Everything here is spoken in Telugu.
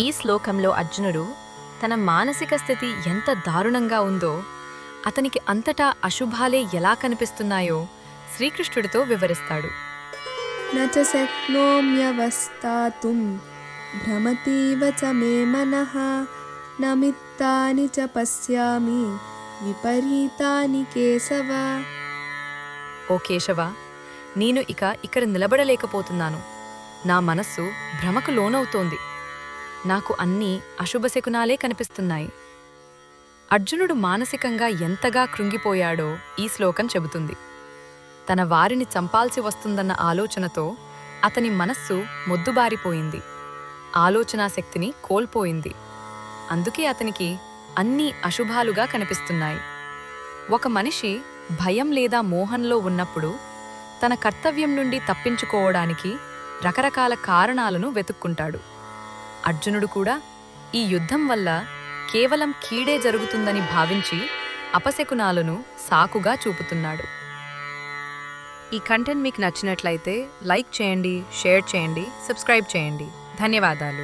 ఈ శ్లోకంలో అర్జునుడు తన మానసిక స్థితి ఎంత దారుణంగా ఉందో, అతనికి అంతటా అశుభాలే ఎలా కనిపిస్తున్నాయో శ్రీకృష్ణుడితో వివరిస్తాడు. न च शक्नोम्यवस्थातुं भ्रमतीव च मे मनः न मित्तानि च पश्यामि విపరీతాని కేశవ. ఓ కేశవ, నేను ఇక్కడ నిలబడలేకపోతున్నాను. నా మనస్సు భ్రమకు లోనవుతోంది. నాకు అన్నీ అశుభశకునాలే కనిపిస్తున్నాయి. అర్జునుడు మానసికంగా ఎంతగా కృంగిపోయాడో ఈ శ్లోకం చెబుతుంది. తన వారిని చంపాల్సి వస్తుందన్న ఆలోచనతో అతని మనస్సు మొద్దుబారిపోయింది. ఆలోచనా శక్తిని కోల్పోయింది. అందుకే అతనికి అన్నీ అశుభాలుగా కనిపిస్తున్నాయి. ఒక మనిషి భయం లేదా మోహంలో ఉన్నప్పుడు తన కర్తవ్యం నుండి తప్పించుకోవడానికి రకరకాల కారణాలను వెతుక్కుంటాడు. అర్జునుడు కూడా ఈ యుద్ధం వల్ల కేవలం కీడే జరుగుతుందని భావించి అపశకునాలను సాకుగా చూపుతున్నాడు. ఈ కంటెంట్ మీకు నచ్చినట్లయితే లైక్ చేయండి, షేర్ చేయండి, సబ్స్క్రైబ్ చేయండి. ధన్యవాదాలు.